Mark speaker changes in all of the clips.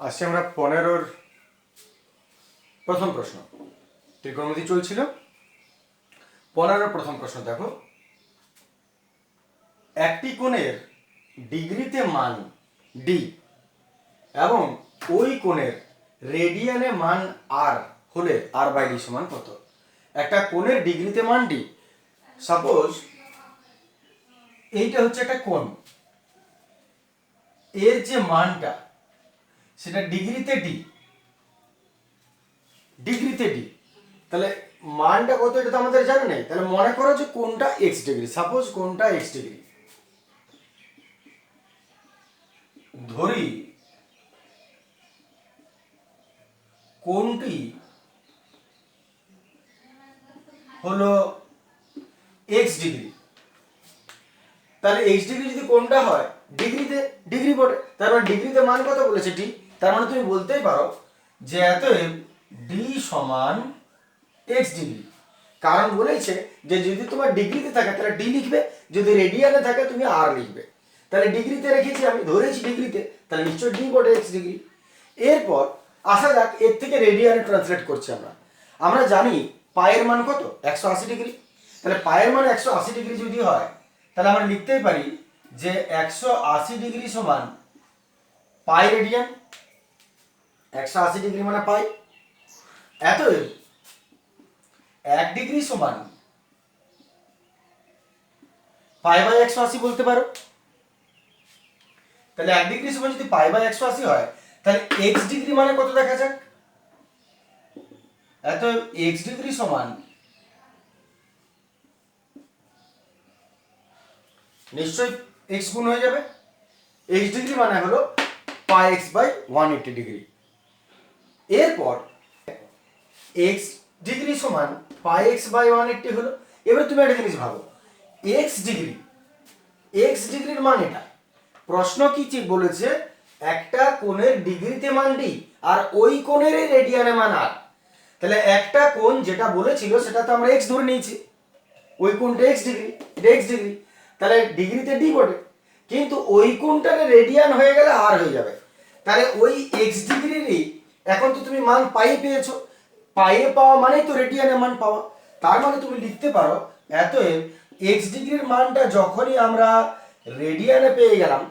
Speaker 1: আসছে আমরা 15-র প্রথম প্রশ্ন। ত্রিকোণমিতি চলছিল। 15-র প্রথম প্রশ্ন দেখো, একটি কোণের ডিগ্রিতে মান ডি এবং ওই কোণের রেডিয়ানে মান আর হলে আর বাই ডি সমান কত? একটা কোণের ডিগ্রিতে মান ডি, সাপোজ এইটা হচ্ছে একটা কোণ, এর যে মানটা সেটা ডিগ্রিতে ডি, তাহলে মানটা কত এটা তো আমাদের জানা নেই। তাহলে মনে করো যে কোনটা এক্স ডিগ্রি, সাপোজ কোনটা এক্স ডিগ্রি, ধরি কোনটি হলো এক্স ডিগ্রি। তাহলে এক্স ডিগ্রি যদি কোনটা হয় ডিগ্রিতে, ডিগ্রি বটে, তার মানে ডিগ্রিতে মান কত বলেছে ডি, তার মানে তুমি বলতেই পারো যে অতএব ডি সমান এক্স ডিগ্রি। কারণ বলেছে যে যদি তোমার ডিগ্রিতে থাকে তাহলে ডি লিখবে, যদি রেডিয়ানে থাকে তুমি আর লিখবে। তাহলে ডিগ্রিতে রেখেছি, আমি ধরেছি ডিগ্রিতে, তাহলে নিশ্চয়ই ডি বটে এক্স ডিগ্রি। এরপর আসা যাক এর থেকে রেডিয়ানে ট্রান্সলেট করছি আমরা। আমরা জানি পায়ের মান কত 180 ডিগ্রি, তাহলে পায়ের মান 180 ডিগ্রি যদি হয় তাহলে আমরা লিখতেই পারি যে 180 ডিগ্রি সমান পাই রেডিয়ান। 180 ডিগ্রি মানে পাই। অতএব 1 ডিগ্রি সমান পাই বাই 180 বলতে পারো। তাহলে 1 ডিগ্রি সমান যদি পাই বাই 180 হয় তাহলে x ডিগ্রি মানে কত দেখা যাক। এত x ডিগ্রি সমান নিশ্চয়ই x গুণ হয়ে যাবে। x ডিগ্রি মানে হলো পাই x বাই 180 ডিগ্রি। এরপর x ডিগ্রি সমান পাই x বাই 180 হলো। এবার তুমি একটা জিনিস ভাবো, x ডিগ্রির মান এটা। প্রশ্ন কি বলেছে, একটা কোণের ডিগ্রিতে মান ডি আর ওই কোণের রেডিয়ানে মান আর। তাহলে একটা কোণ যেটা বলেছিল সেটা তো আমরা x ধরে নিয়েছি, ওই কোণটা x ডিগ্রি, এটা x ডিগ্রি, তাহলে ডিগ্রিতে ডি বটে, কিন্তু ওই কোণটার রেডিয়ান হয়ে গেলে আর হয়ে যাবে। তাহলে ওই x ডিগ্রিরই এখন তো তুমি মান পাইয়ে পেয়েছো, পাইয়ে পাওয়া মানেই তো রেডিয়ানে মান পাওয়া। তার মানে তুমি লিখতে পারো অতএব x ডিগ্রির মানটা যখনই আমরা রেডিয়ানে পেয়ে গেলাম,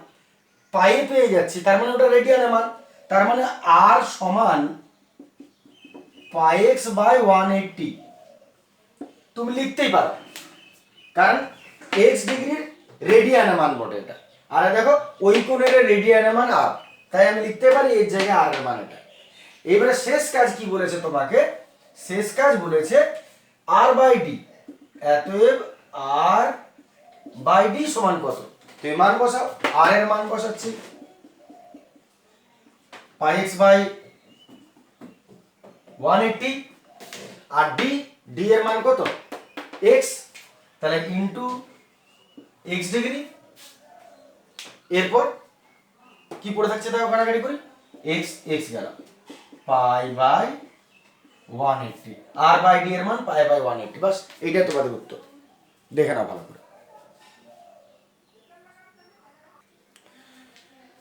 Speaker 1: পাইয়ে পেয়ে যাচ্ছি, তার মানে ওটা রেডিয়ানে মান, তার মানে r সমান পাই এক্স বাই 180 তুমি লিখতেই পারো, কারণ x ডিগ্রির রেডিয়ানে মান বটে এটা। আর দেখো ওই কোণের রেডিয়ানে মান আর, তাই আমি লিখতে পারি এর জায়গায় আর এর মান এটা। এবারে শেষ কাজ কি বলেছে তোমাকে, শেষ কাজ বলেছে আর বাই ডি। অতএব আর বাই ডি সমান কত, তুমি মান বসাও। আর এর মান বসাচ্ছি পাই এক্স বাই 180 আর ডি এর মান কত x, তাহলে ইনটু x ডিগ্রি। এরপর কি পড়ে থাকছে দেখো, কাটাকাটি করি, x গেল পাই বাই 180, আর বাই ডি এর মান পাই বাই 180। বাস এইটা তোমাদের উত্তর, দেখে নাও ভালো করে।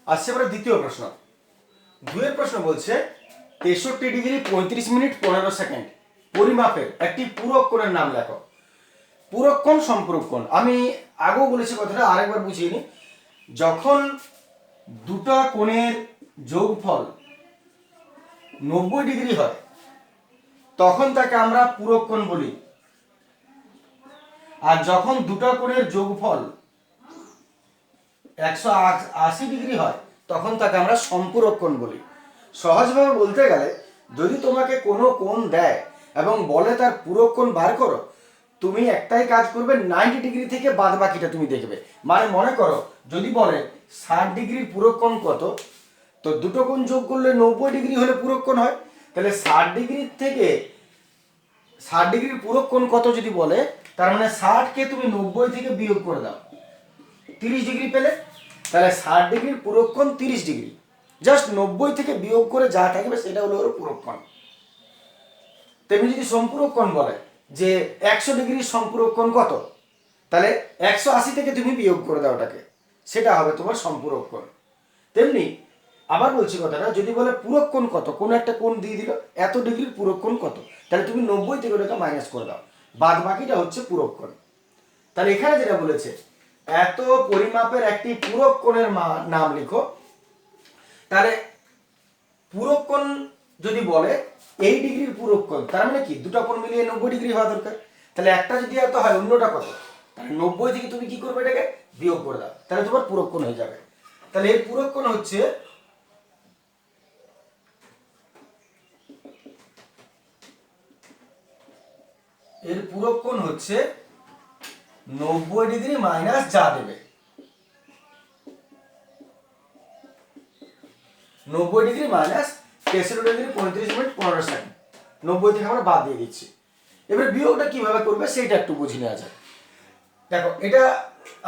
Speaker 1: আসছে এবার দ্বিতীয় প্রশ্ন। দুয়ের প্রশ্ন বলছে 63 ডিগ্রি 35 মিনিট 15 সেকেন্ড পরিমাপের একটি পূরক কোণের নাম লেখো। পূরক কোণ, সম্পূরক কোণ আমি আগেও বলেছি কথাটা, আরেকবার বুঝিয়ে নিই। যখন দুটো কোণের যোগফল 90 ডিগ্রি হয় তখন তাকে আমরা পূরক কোণ বলি, আর যখন দুটো কোণের যোগফল 180 ডিগ্রি হয় তখন তাকে আমরা সম্পূরক কোণ বলি। সহজভাবে বলতে গেলে যদি তোমাকে কোনো কোণ দেয় এবং বলে তার পূরক কোণ বার করো, তুমি একটাই কাজ করবে, 90 ডিগ্রি থেকে বাদ বাকিটা তুমি দেখবে। মানে মনে করো যদি বলে 60 ডিগ্রির পূরক কোণ কত, তো দুটো কোণ যোগ করলে 90 ডিগ্রি হলে পূরক কোণ হয়। তাহলে 60 ডিগ্রি থেকে 60 ডিগ্রির পূরক কোণ কত যদি বলে, তার মানে 60কে তুমি 90 থেকে বিয়োগ করে দাও, 30 ডিগ্রি পেলে। তাহলে 60 ডিগ্রির পূরক কোণ 30 ডিগ্রি, জাস্ট 90 থেকে বিয়োগ করে যা থাকবে সেটা হলো ওর পূরক কোণ। তেমনি যদি সম্পূরক কোণ বলে যে 100 ডিগ্রির সম্পূরক কোণ কত, তাহলে 180 থেকে তুমি বিয়োগ করে দাও ওটাকে, সেটা হবে তোমার সম্পূরক কোণ। তেমনি আবার বলছি কথাটা, যদি বলে পূরক কোণ কত, কোনো একটা কোণ দিয়ে দিল এত ডিগ্রির পূরক কোণ কত, তাহলে তুমি 90 থেকে ওটাকে মাইনাস করে দাও, বাদ বাকিটা হচ্ছে পূরক কোণ। তাহলে এখানে যেটা বলেছে এত পরিমাপের একটি পূরক কোণের নাম লিখো। তাহলে পূরক কোণ যদি বলে এই ডিগ্রির পূরক কোণ, তার মানে কি দুটো কোণ মিলিয়ে 90 ডিগ্রি হওয়া দরকার। তাহলে একটা যদি এত হয় অন্যটা কত, তাহলে 90 থেকে তুমি কি করবে, এটাকে বিয়োগ করে দাও, তাহলে তোমার পূরক কোণ হয়ে যাবে। তাহলে এর পূরক কোণ হচ্ছে এর পূরক কোণ হচ্ছে 90 ডিগ্রি মাইনাস যা দেবে, 90 degree minus 63 degree 35 minute 15 second, 90 থেকে আমরা বাদ দিয়ে দিচ্ছি। এবার বিয়োগটা কিভাবে করবে সেটা একটু বুঝে নেওয়া যায়। দেখো এটা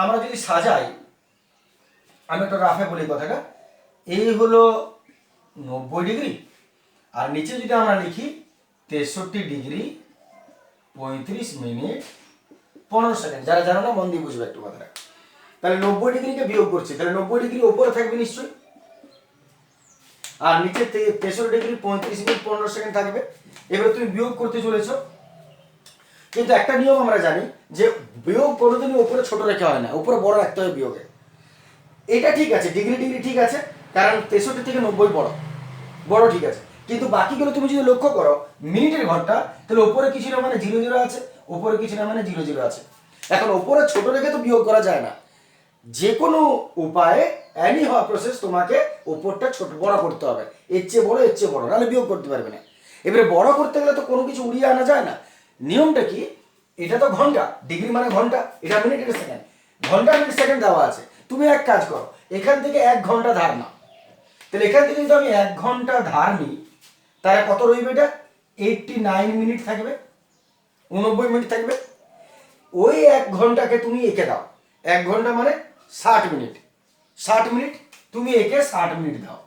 Speaker 1: আমরা যদি সাজাই, আমি একটা রাফে বলি কথাটা, এই হলো 90 ডিগ্রি, আর নিচে যদি আমরা লিখি 63 ডিগ্রি 35 মিনিট 15 সেকেন্ড, যারা জানো না মন দিয়ে বুঝবে একটু কথাটা। তাহলে 90 ডিগ্রিকে বিয়োগ করছি, তাহলে 90 ডিগ্রি ওপরে থাকবে নিশ্চয়ই, আর নিচে 63 ডিগ্রি 35 মিনিট 15 সেকেন্ড থাকবে। এবার তুমি বিয়োগ করতে চলেছো, কিন্তু একটা নিয়ম আমরা জানি যে বিয়োগ কোনোদিনই উপরে ছোট রেখে হয় না, উপরে বড় রাখতে হয় বিয়োগে। এটা ঠিক আছে, ডিগ্রি ডিগ্রি ঠিক আছে, কারণ 63 থেকে 90 বড় বড় ঠিক আছে, কিন্তু বাকিগুলো তুমি যদি লক্ষ্য করো মিনিটের ঘরটা, তাহলে ওপরে কিছু না মানে 00 আছে, ওপরে কিছু না মানে 00 আছে। এখন ওপরে ছোট রেখে তো বিয়োগ করা যায় না, যে কোনো উপায়ে অ্যানি হওয়া প্রসেস তোমাকে ওপরটা ছোট বড় করতে হবে, এর চেয়ে বড়, নাহলে বিয়োগ করতে পারবে না। এবারে বড় করতে গেলে তো কোনো কিছু উড়িয়ে আনা যায় না। নিয়মটা কি, এটা তো ঘন্টা, ডিগ্রি মানে ঘন্টা, এটা মিনিট, এটা সেকেন্ড, ঘন্টা মিনিট সেকেন্ড দেওয়া আছে। তুমি এক কাজ করো, এখান থেকে 1 ঘন্টা ধার নাও, তাহলে এখান থেকে যদি আমি 1 ঘন্টা ধার নিই, তাহলে কত রইবে, এটা 89 মিনিট থাকবে, 89 মিনিট থাকবে। ওই 1 ঘন্টাকে তুমি এঁকে দাও, 1 ঘন্টা মানে 60 মিনিট, 60 মিনিট তুমি একে 60 মিনিট দাও।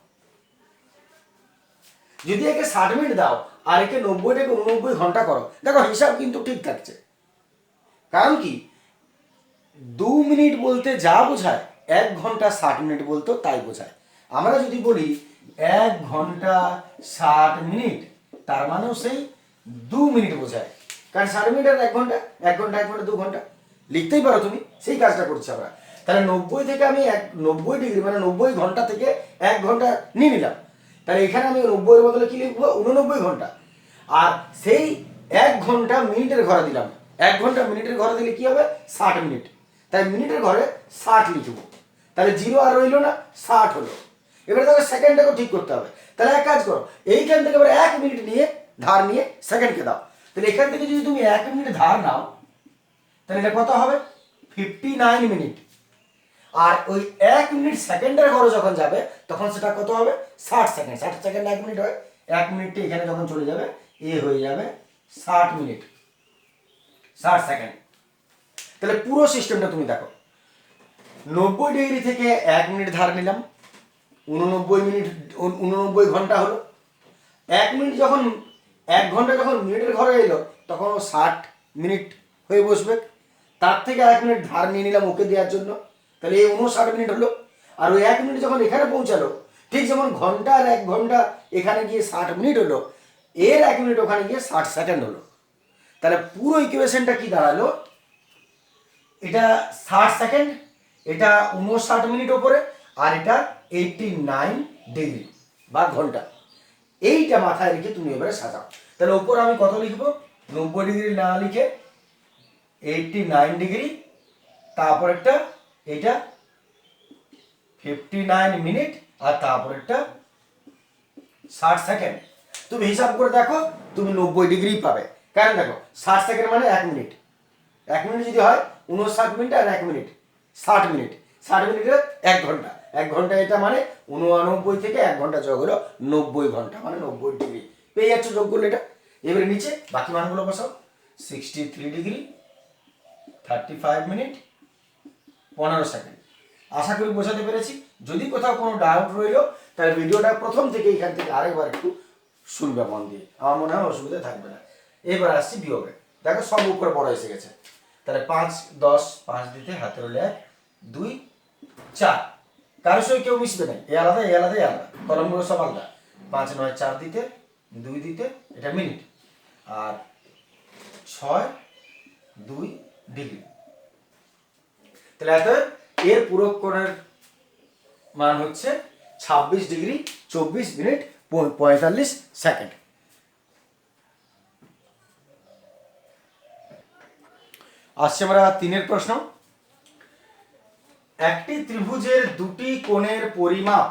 Speaker 1: যদি একে 60 মিনিট দাও আর একে 90 থেকে 89 ঘন্টা করো, দেখো হিসাব কিন্তু ঠিক থাকছে। কারণ কি, 2 মিনিট বলতে যা বোঝায় 1 ঘন্টা 60 মিনিট বলতো তাই বোঝায়। আমরা যদি বলি 1 ঘন্টা 60 মিনিট, তার মানেও সেই 2 মিনিট বোঝায়, কারণ 60 মিনিট আর 1 ঘন্টা, 1 ঘন্টা 1 ঘন্টা 2 ঘন্টা লিখতেই পারো তুমি, সেই কাজটা করছি আমরা। তাহলে 90 থেকে আমি 90 ডিগ্রি মানে 90 ঘন্টা থেকে 1 ঘন্টা নিয়ে নিলাম, তাহলে এখানে আমি 90 এর বদলে কি লিখবো, 89 ঘন্টা। আর সেই 1 ঘন্টা মিনিটের ঘরে দিলাম, 1 ঘন্টা মিনিটের ঘরে দিলে কি হবে, 60 মিনিট, তাই মিনিটের ঘরে 60 লিখবো, তাহলে 0 আর রইলো না, 60 হলো। এবারে তাহলে সেকেন্ডটাকেও ঠিক করতে হবে, তাহলে এক কাজ করো, এইখান থেকে এবার 1 মিনিট নিয়ে ধার নিয়ে সেকেন্ডকে দাও, তাহলে এখান থেকে যদি তুমি 1 মিনিট ধার নাও, তাহলে এটা কত হবে, 59 মিনিট। আর ওই 1 মিনিট সেকেন্ডের ঘরে যখন যাবে তখন সেটা কত হবে, 60 সেকেন্ড, 60 সেকেন্ড 1 মিনিট হয়, 1 মিনিটটি এখানে যখন চলে যাবে এ হয়ে যাবে 60 মিনিট, 60 সেকেন্ড। তাহলে পুরো সিস্টেমটা তুমি দেখো, 90 ডিগ্রি থেকে 1 মিনিট ধার নিলাম, 89 মিনিট, 89 ঘন্টা হলো। 1 মিনিট যখন 1 ঘন্টা যখন মিনিটের ঘরে এলো তখন ও 60 মিনিট হয়ে বসবে, তার থেকে 1 মিনিট ধার নিয়ে নিলাম ওকে দেওয়ার জন্য, তাহলে এই 59 মিনিট হলো। আর ওই 1 মিনিট যখন এখানে পৌঁছালো, ঠিক যেমন ঘন্টা আর 1 ঘন্টা এখানে গিয়ে 60 মিনিট হলো, এর 1 মিনিট ওখানে গিয়ে 60 সেকেন্ড হলো। তাহলে পুরো ইকুয়েশনটা কি দাঁড়ালো, এটা 60 সেকেন্ড, এটা 59 মিনিট ওপরে, আর এটা 89 ডিগ্রি বা ঘন্টা। এইটা মাথায় রেখে তুমি এবারে সাজাও। তাহলে ওপর আমি কত লিখবো, 90 ডিগ্রি না লিখে 89 ডিগ্রি, তারপর একটা এটা 59 মিনিট, আর তারপর একটা 60 সেকেন্ড। তুমি হিসাব করে দেখো, তুমি 90 ডিগ্রি পাবে, কারণ দেখো 60 সেকেন্ড মানে 1 মিনিট, 1 মিনিট যদি হয় 59 মিনিট আর 1 মিনিট 60 মিনিট, 60 মিনিটে 1 ঘন্টা, 1 ঘন্টা এটা মানে 89 থেকে 1 ঘন্টা যোগ হলো 90 ঘন্টা, মানে 90 ডিগ্রি পেয়ে যাচ্ছ যোগ করলে এটা। এবারে নিচে বাকি মানগুলো বসাও, 63 ডিগ্রি 35 মিনিট 15 সেকেন্ড। আশা করি বোঝাতে পেরেছি। যদি কোথাও কোনো ডাউট রইলো তাহলে ভিডিওটা প্রথম থেকে এখান থেকে আরেকবার একটু শুনবে মন দিয়ে, আমার মনে হয় অসুবিধা থাকবে না। এবার আসছি বিয়োগে, দেখো সব উপরে বড় এসে গেছে, তাহলে 5 10 5 দিতে হাতে হলে 1 2 4, কারোর সঙ্গে কেউ মিশবে না, এ আলাদা এ আলাদা এ আলাদা, কলমগুলো সব আলাদা। 5 9 4 দিতে 2 দিতে এটা মিনিট, আর 6 2 ডিগ্রি। তাহলে এত এর পূরক কোণের মান হচ্ছে 26 ডিগ্রি 24 মিনিট 45 সেকেন্ড। আসছে আমরা 3 প্রশ্ন। একটি ত্রিভুজের দুটি কোণের পরিমাপ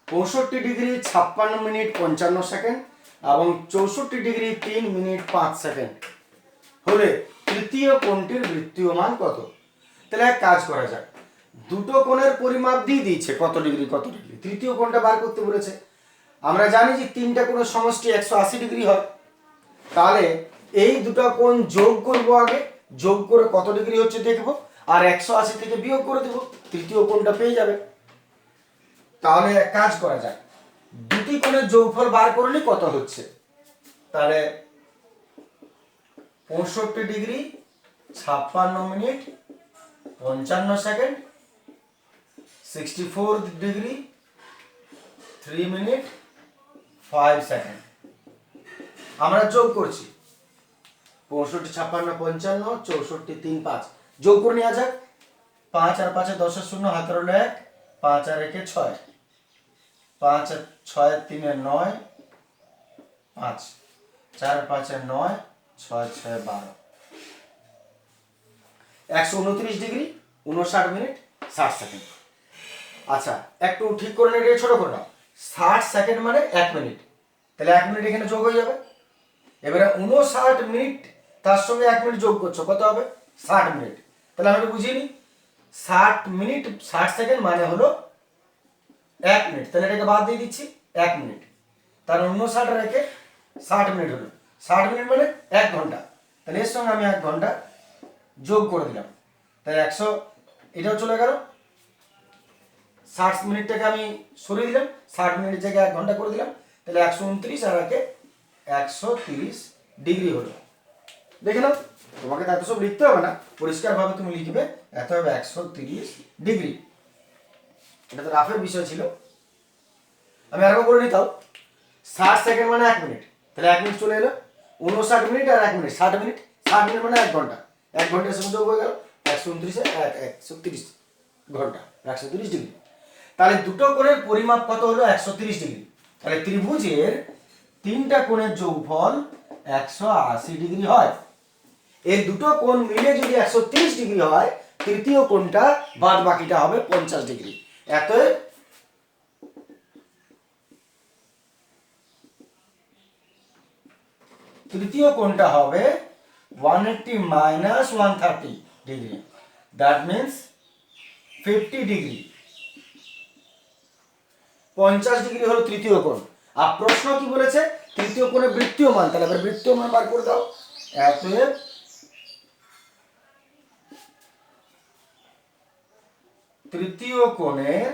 Speaker 1: 65 ডিগ্রি 56 মিনিট 55 সেকেন্ড এবং 64 ডিগ্রি 3 মিনিট 5 সেকেন্ড হলে তৃতীয় কোণটির বৃত্তীয় মান কত? তাহলে এক কাজ করা যাক, দুটো কোণের পরিমাপ দিয়ে দিয়েছে কত ডিগ্রি কত ডিগ্রি, তৃতীয় কোণটা বার করতে বলেছে। আমরা জানি যে তিনটা কোণের সমষ্টি 180 ডিগ্রি হয়, তাহলে এই দুটো কোণ যোগ করব, আগে যোগ করে কত ডিগ্রি হচ্ছে দেখব, আর 180 থেকে বিয়োগ করে দেব, তৃতীয় কোণটা পেয়ে যাবে। তাহলে এক কাজ করা যাক, দুটি কোণের যোগফল বার করলে কত হচ্ছে, তাহলে 65 degree 56 minute 55 second 64 degree 3 minute 5 second. আমরা যোগ করছি 65 56 55 64 3 5, যোগ করে নেওয়া যাক। 5 আর 5 10 0, হাতের হলো 1, 5 আর 1 6, 5 আর 6 3 9, 5 4 আর 5 9, 6 6 12, 129 ডিগ্রি 59 মিনিট 60 সেকেন্ড। আচ্ছা একটু ঠিক করে নিয়ে ছোট করে নাও, 60 সেকেন্ড মানে 1 মিনিট, তাহলে 1 মিনিট এখানে যোগ হয়ে যাবে। এবারে 59 মিনিট তার সঙ্গে 1 মিনিট যোগ করছো, কত হবে? 60 মিনিট। তাহলে আমি একটু বুঝিয়ে নিই, 60 মিনিট 60 সেকেন্ড মানে হলো 1 মিনিট, তাহলে এটাকে বাদ দিয়ে দিচ্ছি 1 মিনিট, তার 59 রেখে 60 মিনিট হলো, 60 মিনিট মানে 1 ঘন্টা, তাহলে এর সঙ্গে আমি 1 ঘন্টা যোগ করে দিলাম, তাই 100, এটাও চলে গেল। 60 মিনিটটাকে আমি সরিয়ে দিলাম, 60 মিনিটের জায়গায় 1 ঘন্টা করে দিলাম, তাহলে 129 আর 130 ডিগ্রি হলো। দেখে নাও, তোমাকে তো এত সব লিখতে হবে না, পরিষ্কারভাবে তুমি লিখবে, এত হবে 130 ডিগ্রি। এটা তো রাফের বিষয় ছিল, আমি আরেকবার করে নিতাম। 60 সেকেন্ড মানে 1 মিনিট, তাহলে 1 মিনিট চলে এলো, 59 মিনিট আর 1 মিনিট 60 মিনিট, 60 মিনিট মানে 1 ঘন্টা, 1 ঘন্টার সঙ্গে যোগ হয়ে গেল 129 130 ঘন্টা 130 ডিগ্রি। তাহলে দুটো কোণের পরিমাপ কত হলো? 130 ডিগ্রি। তাহলে ত্রিভুজের তিনটা কোণের যোগফল 180 ডিগ্রি হয়। এই দুটো কোণ মিলে যদি 130 ডিগ্রি হয়, তৃতীয় কোণটা বাদ বাকিটা হবে 50 ডিগ্রি। অতএব তৃতীয় কোণটা হবে 180 minus 130 degree, that means 50 degree. 50 degree হলো তৃতীয় কোণ। আর প্রশ্ন কি বলেছে? তৃতীয় কোণের বৃত্তীয় মান, তাহলে এবার বৃত্তীয় মান বার করে দাও। অতএব তৃতীয় কোণের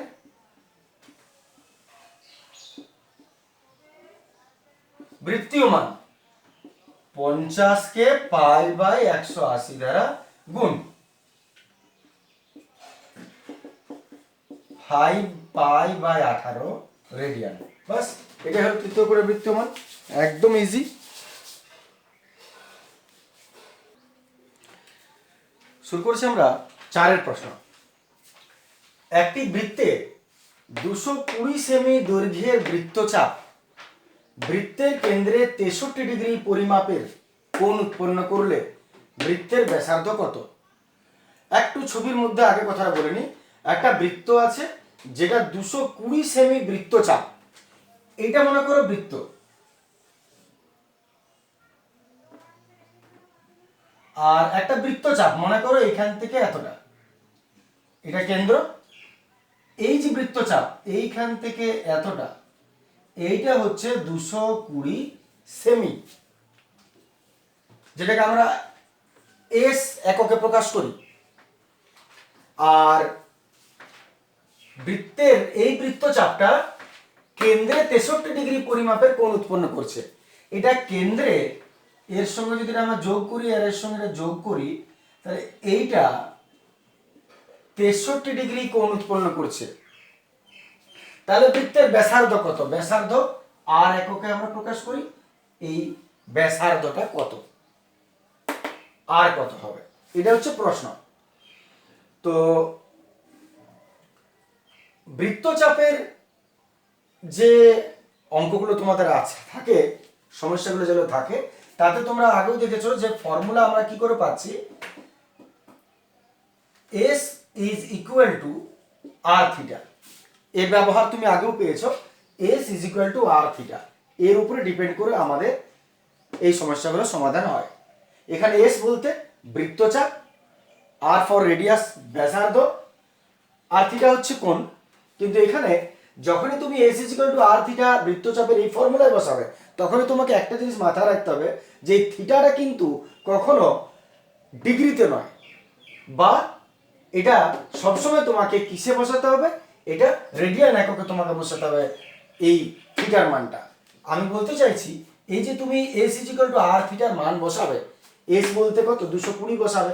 Speaker 1: বৃত্তীয় মান 50 কে পাই বাই 180 দ্বারা গুণ, 5 পাই বাই 18 রেডিয়ান। বাস, এটা হলো তৃতীয় কোণের বৃত্তীয় মান, একদম ইজি। শুরু করছি আমরা 4 প্রশ্ন। একটি বৃত্তে 220 সেমি দৈর্ঘ্যের বৃত্তচাপ বৃত্তের কেন্দ্রে 63 ডিগ্রি পরিমাপের কোণ উৎপন্ন করলে বৃত্তের ব্যাসার্ধ কত? একটু ছবির মধ্যে আগে কথা বলে নি। একটা বৃত্ত আছে যেটা 220 সেমি বৃত্তচাপ, এটা মনে করো বৃত্ত, আর একটা বৃত্তচাপ মনে করো এখান থেকে এতটা, এটা কেন্দ্র। এই যে বৃত্তচাপ এইখান থেকে এতটা, এইটা হচ্ছে 220 সেমি, যেটাকে আমরা এস এককে প্রকাশ করি। আর বৃত্তের এই বৃত্তচাপটা কেন্দ্রে 63 ডিগ্রি পরিমাপের কোণ উৎপন্ন করছে। এটা কেন্দ্রে, এর সঙ্গে যদি আমরা যোগ করি আর এর সঙ্গে যোগ করি, তাহলে এইটা 63 ডিগ্রি কোণ উৎপন্ন করছে, তাহলে বৃত্তের ব্যাসার্ধ কত? ব্যাসার্ধ আর এককে আমরা প্রকাশ করি, এই ব্যাসার্ধটা কত, আর কত হবে, এটা হচ্ছে প্রশ্ন। তো বৃত্তচাপের যে অঙ্কগুলো তোমাদের আছে থাকে, সমস্যাগুলো যেগুলো থাকে, তাতে তোমরা আগেও দেখেছো যে ফর্মুলা আমরা কি করে পাচ্ছি, S is equal to R theta. এর ব্যবহার তুমি আগেও পেয়েছো, S is equal to R theta, এর উপরে ডিপেন্ড করে আমাদের এই সমস্যাগুলো সমাধান হয়। এখানে S বলতে বৃত্তচাপ, আর ফর রেডিয়াস ব্যাসার্ধ, আর থিটা হচ্ছে কোণ। কিন্তু এখানে যখনই তুমি S is equal to R theta বৃত্তচাপের এই ফর্মুলায় বসাবে, তখনই তোমাকে একটা জিনিস মাথায় রাখতে হবে যে থিটাটা কিন্তু কখনো ডিগ্রিতে নয়, বা এটা সবসময় তোমাকে কিসে বসাতে হবে, এটা রেডিয়ান এককে তোমাকে বসাতে হবে এই থিটার মানটা। আমি বলতে চাইছি এই যে তুমি S ইজ ইকুয়াল টু আর থিটার মান বসাবে, S বলতে কত 220 বসাবে,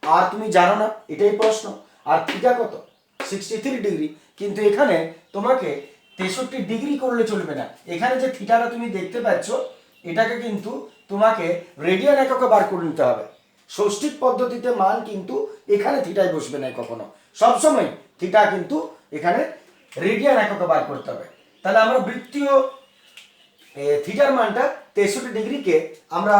Speaker 1: আর তুমি জানো না, এটাই প্রশ্ন, আর থিটা কত 63 ডিগ্রি। কিন্তু এখানে তোমাকে 63 ডিগ্রি করলে চলবে না, এখানে যে থিটাটা তুমি দেখতে পাচ্ছ এটাকে কিন্তু তোমাকে রেডিয়ান এককে বার করে নিতে হবে। ষষ্ঠিক পদ্ধতিতে মান কিন্তু এখানে থিটায় বসবে না কখনো, সবসময় থিটা কিন্তু এখানে রেডিয়ান এককে বার করতে হবে। তাহলে আমরা বৃত্তীয় থিটার মানটা 63 ডিগ্রিকে আমরা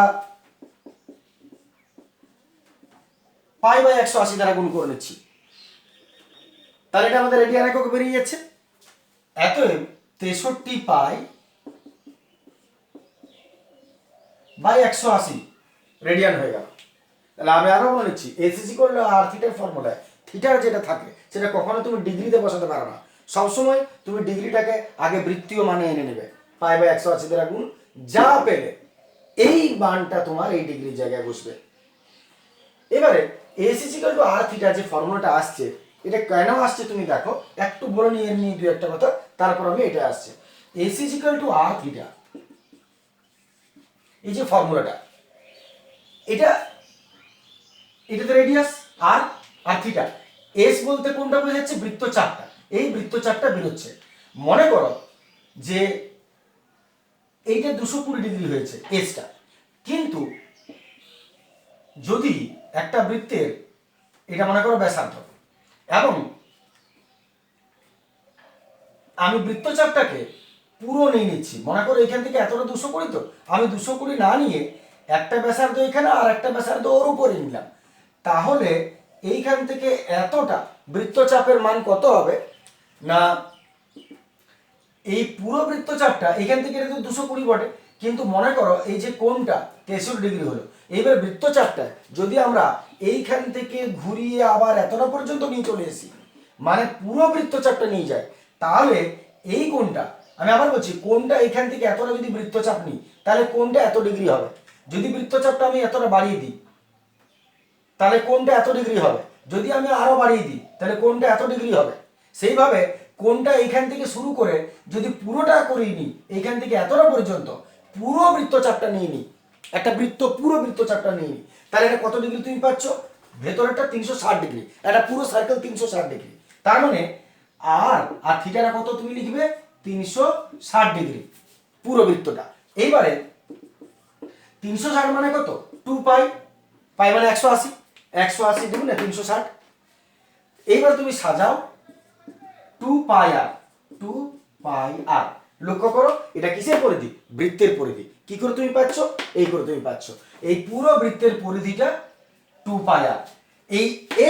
Speaker 1: π/180 দ্বারা গুণ করে নিচ্ছি, তাহলে এটা আমাদের রেডিয়ান এককে বেরিয়ে যাচ্ছে। অতএব 63π/180 রেডিয়ান হয়ে গেল। তাহলে আমি আরো বলে নিচ্ছি, S ইজ ইকুয়াল টু আর থিটার ফর্মুলায় থিটার যেটা থাকে সেটা কখনো তুমি ডিগ্রিতে বসাতে পারো না, সবসময় তুমি ডিগ্রিটাকে আগে বৃত্তীয় মানে এনে নেবে, π/180 দ্বারা গুণ, যা পেলে এই মানটা তোমার এই ডিগ্রির জায়গায় বসবে। এবারে S is equal to R theta যে ফর্মুলাটা আসছে, এটা কেন আসছে তুমি দেখো, একটু বলে নিয়ে নিয়ে দু একটা কথা, তারপর আমি এটা আসছে। S is equal to R theta, এই যে ফর্মুলাটা, এটা তো রেডিয়াস আর আর থিটা, S বলতে কোনটা বোঝাচ্ছে? বৃত্তচাপটা, এই বৃত্তচাপটা বেরোচ্ছে। মনে করো যে এইটা 220 ডিগ্রি হয়েছে এসটা, কিন্তু যদি একটা বৃত্তের, এটা মনে করো ব্যাসার্ধ, এবং আমি বৃত্তচাপটাকে পুরো নিয়ে নিচ্ছি, মনে করো এখান থেকে এতটা 220, তো আমি 220 না নিয়ে একটা ব্যাসার্ধ এখানে আর একটা ব্যাসার্ধ ওর উপরে নিলাম, তাহলে এইখান থেকে এতটা বৃত্তচাপের মান কত হবে না, এই পুরো বৃত্তচাপটা এখান থেকে এটা তো 220 বটে, কিন্তু মনে করো এই যে কোণটা 63 ডিগ্রি হলো, এইবার বৃত্তচাপটা যদি আমরা এইখান থেকে ঘুরিয়ে আবার এতটা পর্যন্ত নিয়ে চলে এসি, মানে পুরো বৃত্তচাপটা নিয়ে যায়, তাহলে এই কোণটা, আমি আবার বলছি, কোণটা এখান থেকে এতটা যদি বৃত্তচাপ নিই, তাহলে কোণটা এত ডিগ্রি হবে। যদি বৃত্তচাপটা আমি এতটা বাড়িয়ে দিই, তাহলে কোণটা এত ডিগ্রি হবে। যদি আমি আরো বাড়িয়ে দিই, তাহলে কোণটা এত ডিগ্রি হবে। সেইভাবে কোণটা এইখান থেকে শুরু করে যদি পুরোটা করিয়ে নিই, এইখান থেকে এতটা পর্যন্ত পুরো বৃত্তচাপটা নিয়ে নিই, একটা বৃত্ত পুরো বৃত্তচাপটা নিয়ে নিই, তাহলে এটা কত ডিগ্রি তুমি পাচ্ছ? ভেতরেরটা 360 ডিগ্রি, একটা পুরো সার্কেল 360 ডিগ্রি। তার মানে আর থিটাটা কত তুমি লিখবে? 360 ডিগ্রি পুরো বৃত্তটা। এইবারে 360 মানে কত? 2π, পাই মানে 180, 180 দুগুণে 360। এইবার তুমি সাজাও 2πr, 2πr। লক্ষ্য করো এটা কিসের পরিধি? বৃত্তের পরিধি। কি করে তুমি পাচ্ছ? এই করে তুমি পাচ্ছ, এই পুরো বৃত্তের পরিধিটা 2πr। এই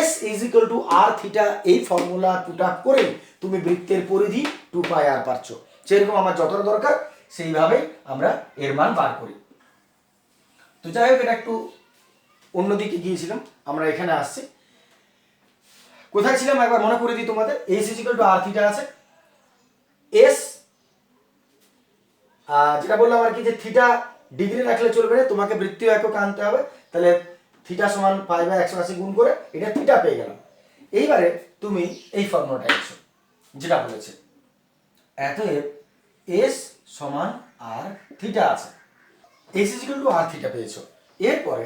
Speaker 1: S is equal to R theta, এই ফর্মুলা পুট আপ করে তুমি বৃত্তের পরিধি 2πr পাচ্ছ। সেরকম আমার যতটা দরকার সেইভাবেই আমরা এর মান বার করি। তো যাই হোক, এটা একটু অন্যদিকে গিয়েছিলাম, আমরা এখানে আসছি। কোথায় ছিলাম একবার মনে করে দিই তোমাদের। S is equal to R theta আছে, S যেটা বললাম আর কি, যে থিটা ডিগ্রি রাখলে চলবে না, তোমাকে বৃত্তীয় একক আনতে হবে। তাহলে থিটা সমান π/180 গুণ করে এটা থিটা পেয়ে গেলাম। এইবারে তুমি এই ফর্মুলাটা লিখছো যেটা বলেছে, অতএব S সমান আর থিটা আছে, S is equal to R theta পেয়েছো। এরপরে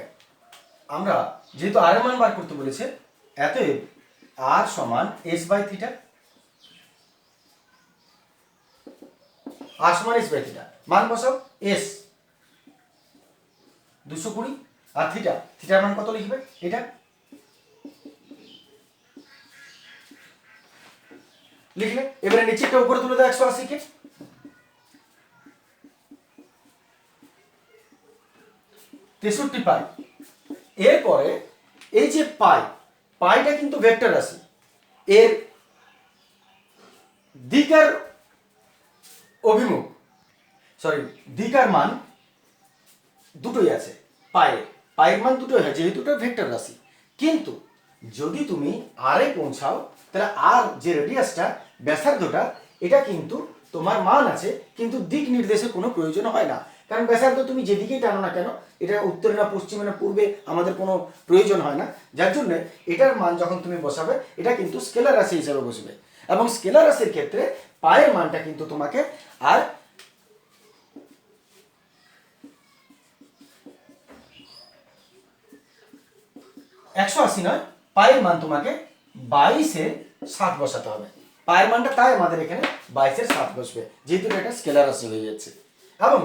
Speaker 1: আমরা যেহেতু আর মান বার করতে বলেছে, অতএব আর সমান এস বাই থিটা, আর সমান এস বাই থিটা, মান বসাও, এস 220 আর থিটা, থিটার মান কত লিখবে এটা লিখলে। এবারে নিচেরটা উপরে তুলে দাও 180 কে, তেষট্টি পাই। এরপরে এই যে পাই, পাইটা কিন্তু ভেক্টর রাশি, এর দিক আর অভিমুখ দিক আর মান দুটোই আছে পায়ে, পায়ের মান দুটোই হয় যেহেতু এটা ভেক্টর রাশি। কিন্তু যদি তুমি আরে পৌঁছাও তাহলে আর যে রেডিয়াসটা ব্যাসার্ধটা এটা কিন্তু তোমার মান আছে, কিন্তু দিক নির্দেশের কোনো প্রয়োজন হয় না, কারণ ব্যাসার্ধ তুমি যেদিকেই টানো না কেন এটা উত্তরে না পশ্চিমে না পূর্বে আমাদের কোনো প্রয়োজন হয় না, যার জন্য এটার মান যখন তুমি বসাবে এটা কিন্তু স্কেলার রাশি হিসেবে বসবে, এবং স্কেলার রাশির ক্ষেত্রে পায়ের মানটা কিন্তু তোমাকে আর 180 নয়, পায়ের মান তোমাকে 22/7 বসাতে হবে। পায়ের মানটা তাই আমাদের এখানে 22/7 বসবে, যেহেতু এটা স্কেলার রাশি হয়ে যাচ্ছে। এবং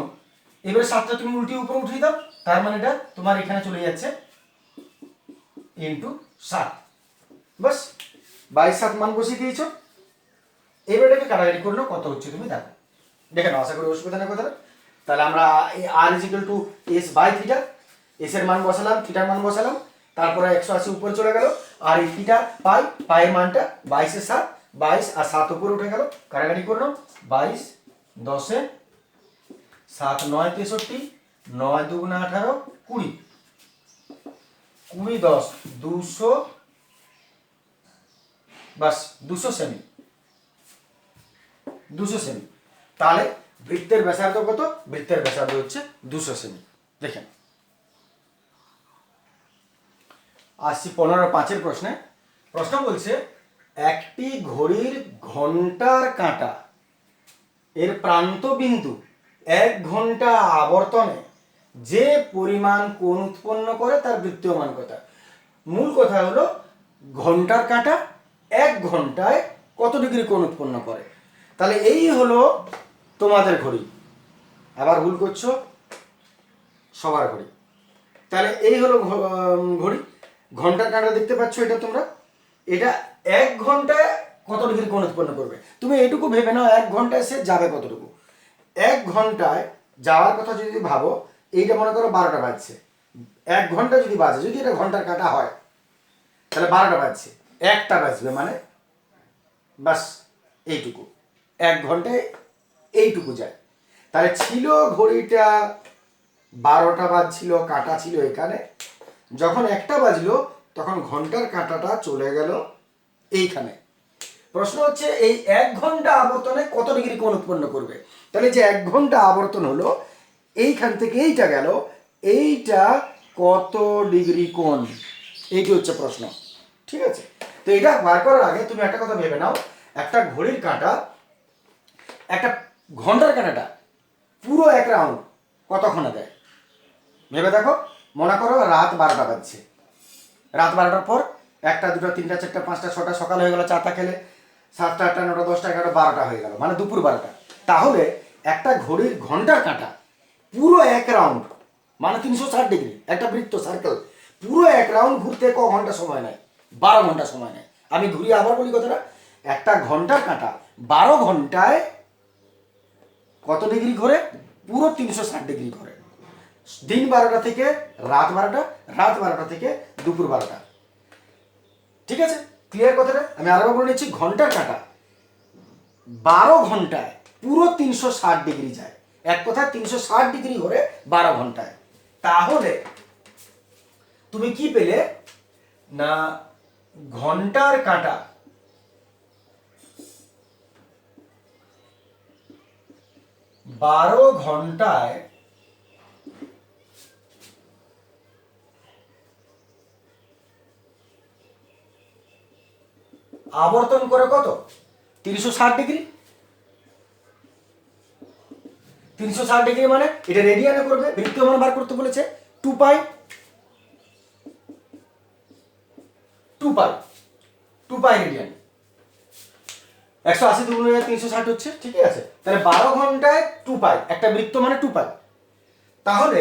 Speaker 1: এবারে 7টা তুমি উল্টিয়ে উপরে উঠিয়ে দাও, তার মানে এটা তোমার এখানে চলে যাচ্ছে ইন্টু 7, বাস 22/7 মান বসিয়ে দিয়েছো। এবার এটাকে কাটাকাটি করলেও কত হচ্ছে তুমি দেখো, দেখে নাও, আশা করি অসুবিধা নেই কথাটা। তাহলে আমরা R is equal to S by theta, S এর মান বসালাম, থিটার মান বসালাম, তারপরে 180 উপরে চলে গেল, আর এই থিটা পাই, পায়ের মানটা 22/7, 22 আর 7 উপরে উঠে গেল, কাটাকাটি করলাম 22 10 7 9 63 9 2 18 20 20 10 200, বাস 200 সেমি, 200 সেমি। তাহলে বৃত্তের ব্যাসার্ধ কত? বৃত্তের ব্যাসার্ধ হচ্ছে 200 সেমি। দেখেন আসছি 15/5 প্রশ্নে। প্রশ্ন বলছে একটি ঘড়ির ঘন্টার কাঁটা এর প্রান্ত বিন্দু 1 ঘন্টা আবর্তনে যে পরিমাণ কোণ উৎপন্ন করে তার বৃত্তীয় মান কত? মূল কথা হলো ঘন্টার কাঁটা 1 ঘন্টায় কত ডিগ্রি কোণ উৎপন্ন করে। তাহলে এই হলো তোমাদের ঘড়ি, আবার ভুল করছো, সবার ঘড়ি। তাহলে এই হলো ঘড়ি, ঘন্টার কাঁটা দেখতে পাচ্ছ এটা তোমরা, এটা 1 ঘন্টায় কত ডিগ্রি কোণ উৎপন্ন করবে। তুমি এইটুকু ভেবে নাও 1 ঘন্টায় সে যাবে কতটুকু। 1 ঘন্টায় যাওয়ার কথা যদি ভাবো, এইটা মনে করো 12টা বাজছে, 1 ঘন্টা যদি বাজে, যদি এটা ঘন্টার কাঁটা হয় তাহলে 12টা বাজছে, 1টা বাজবে মানে বাস এইটুকু, 1 ঘন্টায় এইটুকু যায়। তাহলে ছিল ঘড়িটা 12টা বাজছিল, কাঁটা ছিল এখানে, যখন 1টা বাজলো তখন ঘন্টার কাঁটাটা চলে গেল এইখানে। প্রশ্ন হচ্ছে এই 1 ঘন্টা আবর্তনে কত ডিগ্রি কোণ উৎপন্ন করবে। তাহলে যে 1 ঘন্টা আবর্তন হলো, এইখান থেকে এইটা গেল, এইটা কত ডিগ্রি কোণ, এইটি হচ্ছে প্রশ্ন। ঠিক আছে, তো এটা বার করার আগে তুমি একটা কথা ভেবে নাও, একটা ঘড়ির কাঁটা, একটা ঘন্টার কাঁটাটা পুরো 1 রাউন্ড কতক্ষণে দেয় ভেবে দেখো। মনে করো রাত 12টা বাজছে, রাত 12টার পর 1টা 2টা 3টা 4টা 5টা 6টা সকাল হয়ে গেল, চাটা খেলে 7টা 8টা 9টা 10টা 11টা 12টা হয়ে গেল, মানে দুপুর 12টা। তাহলে একটা ঘড়ির ঘন্টার কাঁটা পুরো 1 রাউন্ড মানে 360 ডিগ্রি, একটা বৃত্ত সার্কেল পুরো 1 রাউন্ড ঘুরতে ক ঘন্টা সময় নেয়? 12 ঘন্টা সময় নেয়। আমি ঘুরিয়ে আবার বলি কথাটা, একটা ঘন্টার কাঁটা 12 ঘন্টায় কত ডিগ্রি ঘোরে? পুরো 360 ডিগ্রি ঘোরে। দিন 12টা থেকে রাত 12টা, রাত 12টা থেকে দুপুর 12টা। ঠিক আছে, ক্লিয়ার কথাটা? আমি আরেকবার বলে নিচ্ছি, ঘন্টার কাঁটা 12 ঘন্টায় পুরো 360 ডিগ্রি যায়, এক কথায় 360 ডিগ্রি ঘোরে 12 ঘন্টায়। তাহলে তুমি কি পেলে না, ঘন্টার কাঁটা বারো ঘন্টায় আবর্তন করে কত? 360 ডিগ্রি। 360 ডিগ্রি মানে এটা রেডিয়ানে করবে, বৃত্তীয় মান বার করতে বলেছে 2 পাই, টু পাই রেডিয়ান। 180 দুগুণ 360 হচ্ছে, ঠিকই আছে। তাহলে 12 ঘন্টায় 2 পাই, একটা বৃত্ত মানে 2 পাই। তাহলে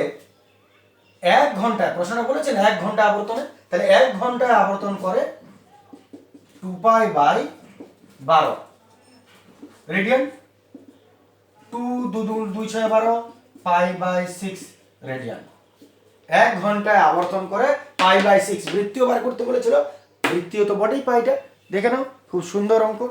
Speaker 1: 1 ঘন্টায়, প্রশ্ন বলেছেন 1 ঘন্টা আবর্তনে, তাহলে 1 ঘন্টায় আবর্তন করে 2 pi by 12 radian. 2 2 6 12 pi by 6 radian. 1 ঘন্টায় আবর্তন করে পাই বাই 6। বৃত্তীয় বার করতে বলেছিল, বৃত্তীয় তো বটেই পাইটা, দেখে নাও, খুব সুন্দর অঙ্ক।